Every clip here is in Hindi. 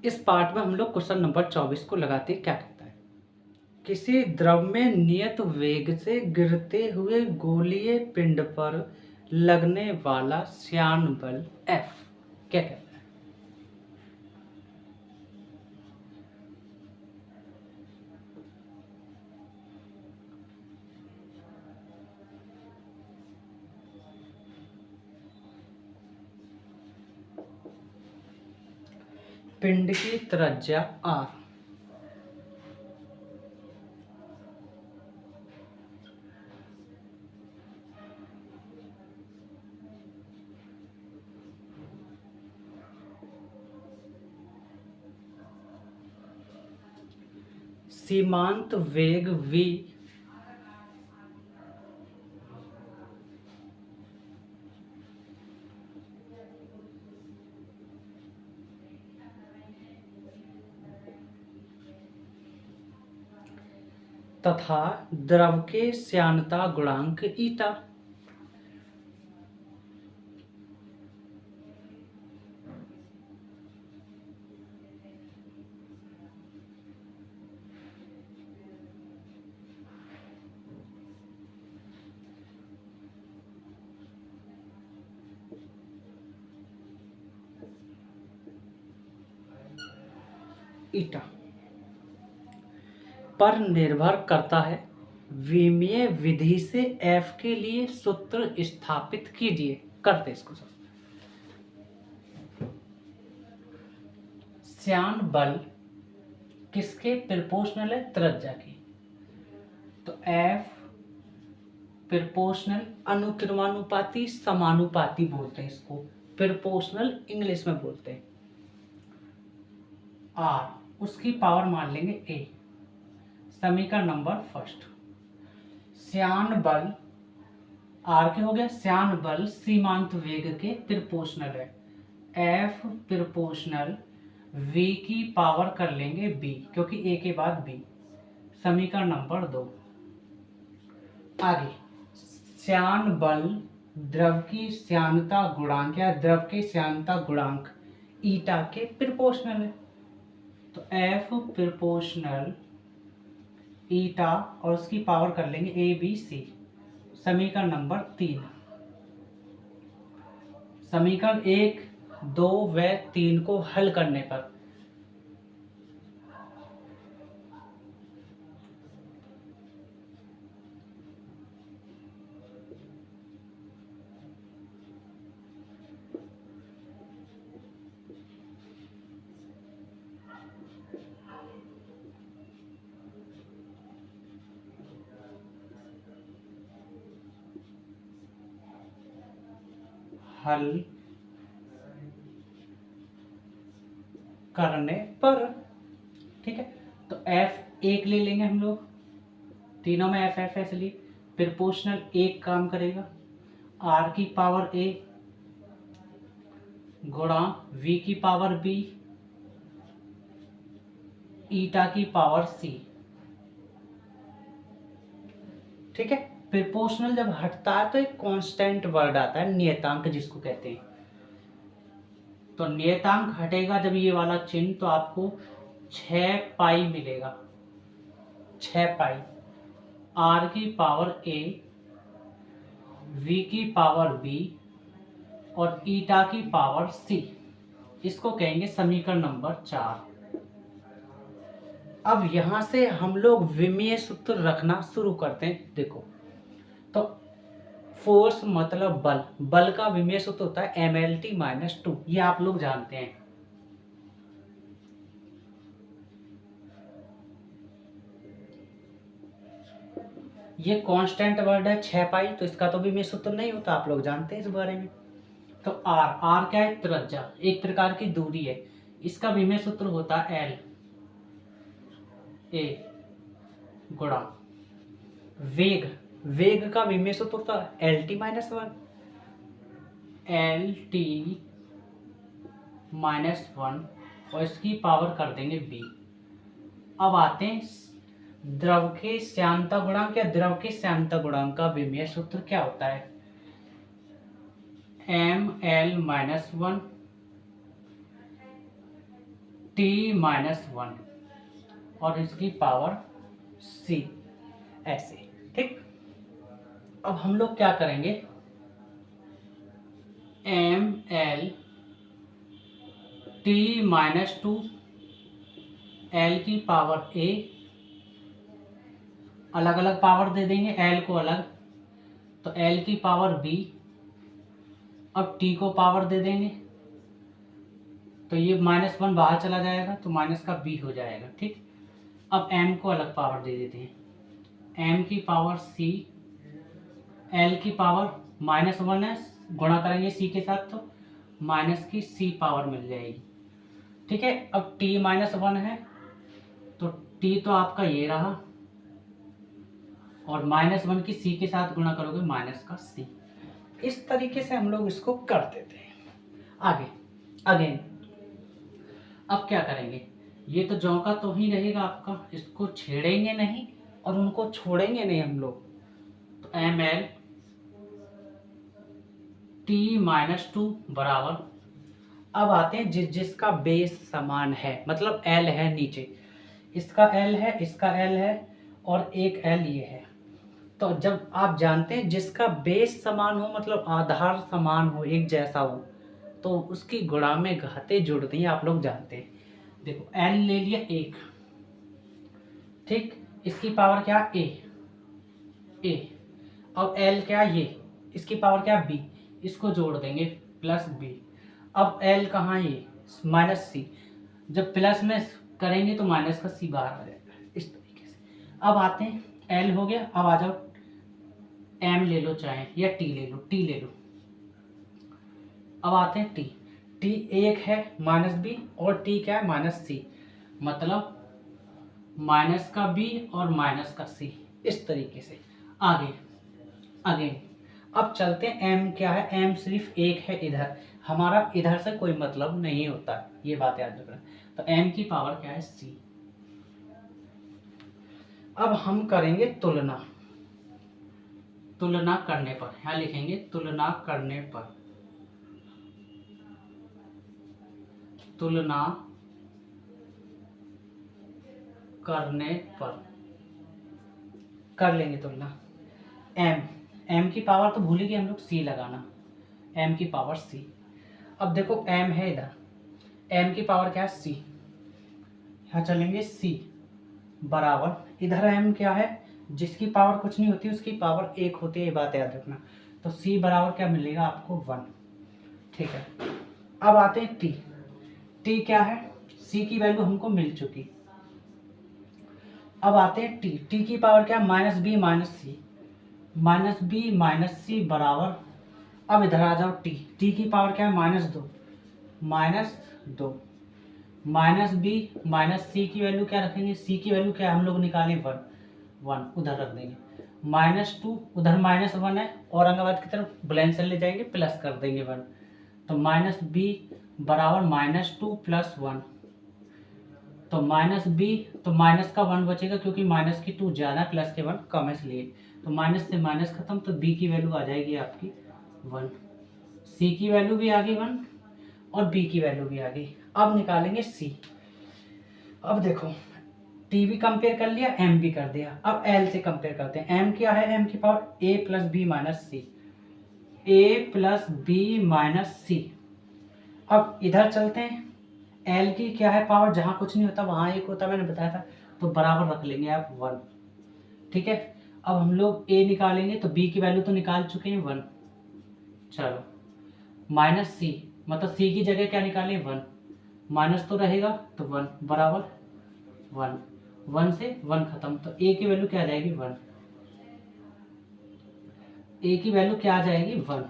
इस पार्ट में हम लोग क्वेश्चन नंबर 24 को लगाते हैं। क्या कहता है, किसी द्रव में नियत वेग से गिरते हुए गोलीय पिंड पर लगने वाला श्यान बल F क्या कहता है। पिंड की त्रिज्या R, सीमांत वेग V तथा द्रव के श्यानता गुणांक ईटा। ईटा पर निर्भर करता है। विमीय विधि से F के लिए सूत्र स्थापित कीजिए। करते इसको सब। श्यान बल किसके प्रोपोर्शनल है, त्रिज्या की। तो F प्रोपोर्शनल, अनुक्रमानुपाती, समानुपाती बोलते हैं इसको, प्रोपोर्शनल इंग्लिश में बोलते हैं। R उसकी पावर मान लेंगे A। समीकरण नंबर फर्स्ट, श्यान बल R के हो गया, श्यान बल सीमांत वेग के प्रोपोर्शनल है। F प्रोपोर्शनल V की पावर कर लेंगे B, क्योंकि A के बाद B। समीकरण नंबर 2। आगे, श्यान बल द्रव की श्यानता गुणांक या द्रव के श्यानता गुणांक ईटा के प्रोपोर्शनल है। तो F प्रोपोर्शनल ईटा और उसकी पावर कर लेंगे ABC। समीकरण नंबर 3। समीकरण 1, 2 व 3 को हल करने पर हल करने पर, ठीक है, तो F एक ले लेंगे हम लोग, तीनों में F F ऐसे लिए। प्रोपोर्शनल एक काम करेगा, R की पावर A गुणा V की पावर B ईटा की पावर C। ठीक है, प्रोपोर्शनल जब हटता है तो एक कांस्टेंट वर्ड आता है, नियतांक जिसको कहते हैं। तो नियतांक हटेगा जब ये वाला चिन्ह, तो आपको 6 पाई मिलेगा। 6 पाई, R की पावर A V की पावर B और ईटा की पावर C। इसको कहेंगे समीकरण नंबर 4। अब यहां से हम लोग विमीय सूत्र रखना शुरू करते हैं। देखो, तो फोर्स मतलब बल, बल का विमीय सूत्र होता है MLT-2। ये आप लोग जानते हैं। ये कांस्टेंट वर्ड है 6 पाई, तो इसका तो विमीय सूत्र नहीं होता, आप लोग जानते हैं इस बारे में। तो R क्या है, त्रिज्या, एक प्रकार की दूरी है। इसका विमीय सूत्र होता है LA गुणा वेग, वेग का विमीय सूत्र होता है LT-1, LT-1 और इसकी पावर कर देंगे B। अब आते हैं द्रव के श्यानता गुणांक या द्रव के श्यानता गुणांक का विमीय सूत्र क्या होता है, ML-1 t-1 और इसकी पावर c, ऐसे। ठीक, अब हम लोग क्या करेंगे, ml t-2 l की पावर a, अलग अलग पावर दे देंगे, l को अलग, तो l की पावर b, अब t को पावर दे देंगे, तो ये -1 बाहर चला जाएगा तो माइनस का b हो जाएगा। ठीक, अब m को अलग पावर दे देते हैं, m की पावर c, l की पावर -1 है, गुणा करेंगे c के साथ तो माइनस की c पावर मिल जाएगी। ठीक है, अब t-1 है तो t तो आपका ये रहा, और -1 की c के साथ गुणा करोगे माइनस का c। इस तरीके से हम लोग इसको कर देते हैं। आगे अगेन अब क्या करेंगे, ये तो ज्यों का तो ही रहेगा आपका, इसको छेड़ेंगे नहीं और उनको छोड़ेंगे नहीं हम लोग, तो ml t-2 बराबर, अब आते हैं जिसका बेस समान है, मतलब l है नीचे, इसका l है, इसका l है और एक l ये है। तो जब आप जानते हैं जिसका बेस समान हो, मतलब आधार समान हो, एक जैसा हो, तो उसकी गुणा में घाते जुड़ती हैं, आप लोग जानते हैं। देखो l ले लिया 1, ठीक, इसकी पावर क्या a, अब l क्या ये, इसकी पावर क्या b, इसको जोड़ देंगे प्लस b, अब l कहाँ ये -c, जब प्लस में करेंगे तो माइनस का c बाहर आ जाएगा, इस तरीके से। अब आते हैं l हो गया, अब आ जाओ m ले लो चाहे या t ले लो, अब आते हैं t 1 है -b और t क्या है -c, मतलब माइनस का b और माइनस का c, इस तरीके से। आगे अब चलते हैं, m क्या है, m सिर्फ 1 है इधर, हमारा इधर से कोई मतलब नहीं होता, ये बात याद रखना। तो m की पावर क्या है c। अब हम करेंगे तुलना करने पर, यहाँ लिखेंगे तुलना करने पर, कर लेंगे तुलना। m की पावर तो भूल गए हम लोग, c लगाना, m की पावर c। अब देखो m है इधर, m की पावर क्या है c, यहाँ चलेंगे c बराबर, इधर m क्या है, जिसकी पावर कुछ नहीं होती उसकी पावर 1 होती है, ये बात याद रखना। तो c बराबर क्या मिलेगा आपको 1। ठीक है, अब आते हैं t क्या है, c की वैल्यू हमको मिल चुकी। अब आते हैं t की पावर क्या, -b -c बराबर, अब इधर आ जाओ t की पावर क्या है -2 -b -c की वैल्यू क्या रखेंगे, c की वैल्यू क्या हम लोग निकालें 1 उधर रख देंगे, -2 उधर -1 है, औरंगाबाद की तरफ बुलंदशहर ले जाएंगे प्लस कर देंगे 1, तो -b बराबर -2 + 1, तो -b, तो माइनस का 1 बचेगा क्योंकि माइनस की 2 ज़्यादा प्लस के 1 कम है, इसलिए तो माइनस से माइनस खत्म, तो b की वैल्यू आ जाएगी आपकी 1, c की वैल्यू भी आ गई 1 और b की वैल्यू भी आ गई। अब निकालेंगे c। अब देखो t भी कंपेयर कर लिया, m भी कर दिया, अब l से कंपेयर करते हैं। m क्या है, m की पावर a + b - c। अब इधर चलते हैं, l की क्या है पावर, जहाँ कुछ नहीं होता वहाँ 1 होता, मैंने बताया था, तो बराबर रख लेंगे आप 1। ठीक है, अब हम लोग a निकालेंगे, तो b की वैल्यू तो निकाल चुके हैं 1, चलो -c, मतलब c की जगह क्या निकालें 1, माइनस तो रहेगा तो 1 बराबर 1 से 1 खत्म, तो a की वैल्यू क्या आ जाएगी 1, a की वैल्यू क्या आ जाएगी 1,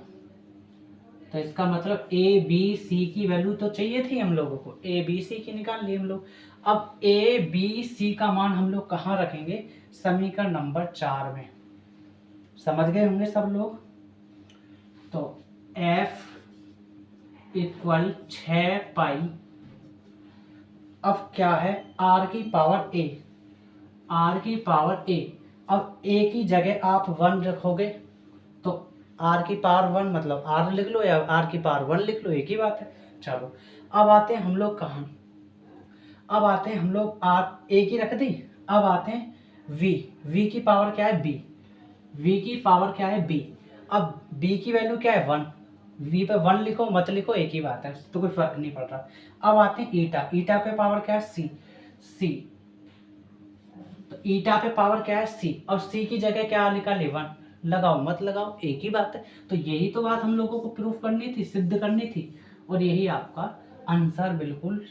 तो इसका मतलब a b c की वैल्यू तो चाहिए थी हम लोगों को, a b c की निकाल लिए हम लोग। अब a b c का मान हम लोग कहाँ रखेंगे, समीकरण नंबर 4 में, समझ गए होंगे सब लोग। तो f = 6 पाई, अब क्या है r की पावर a, अब a की जगह आप 1 रखोगे तो r की पावर 1 मतलब r लिख लो या r की पावर 1 लिख लो, एक ही बात है। चलो अब आते हैं हम लोग कहाँ, अब आते हैं हम लोग, आप ए की रख दी, अब आते हैं वी। वी की पावर क्या है? बी। वी की पावर क्या है? बी। अब बी की वैल्यू क्या है? 1। वी पे 1 लिखो मत लिखो एक ही बात है, तो कोई फर्क नहीं पड़ रहा। अब आते हैं ईटा। ईटा पे पावर क्या है? सी। सी, तो ईटा पे पावर क्या है? सी, और सी की जगह क्या निकाले? 1। लगाओ मत लगाओ एक ही बात है। तो यही तो बात हम लोगों को प्रूफ करनी थी, सिद्ध करनी थी, और यही आपका आंसर बिल्कुल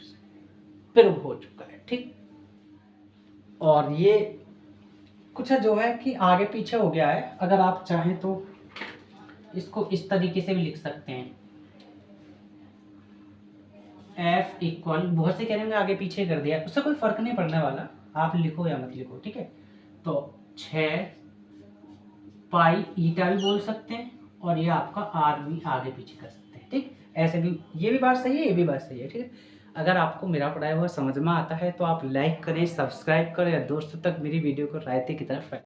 प्रूव हो चुका है। ठीक, और ये कुछ जो है कि आगे पीछे हो गया है, अगर आप चाहें तो इसको इस तरीके से भी लिख सकते हैं। F इक्वल, बहुत से कह रहे होंगे आगे पीछे कर दिया, उससे कोई फर्क नहीं पड़ने वाला, आप लिखो या मत लिखो। ठीक है, तो 6 पाई ईटा भी बोल सकते हैं, और ये आपका आर भी आगे पीछे कर सकते हैं। ठीक, ऐसे भी ये भी बात सही है, ये भी बात सही है। ठीक है, अगर आपको मेरा पढ़ाया हुआ समझ में आता है तो आप लाइक करें, सब्सक्राइब करें, या दोस्तों तक मेरी वीडियो को रायते की तरफ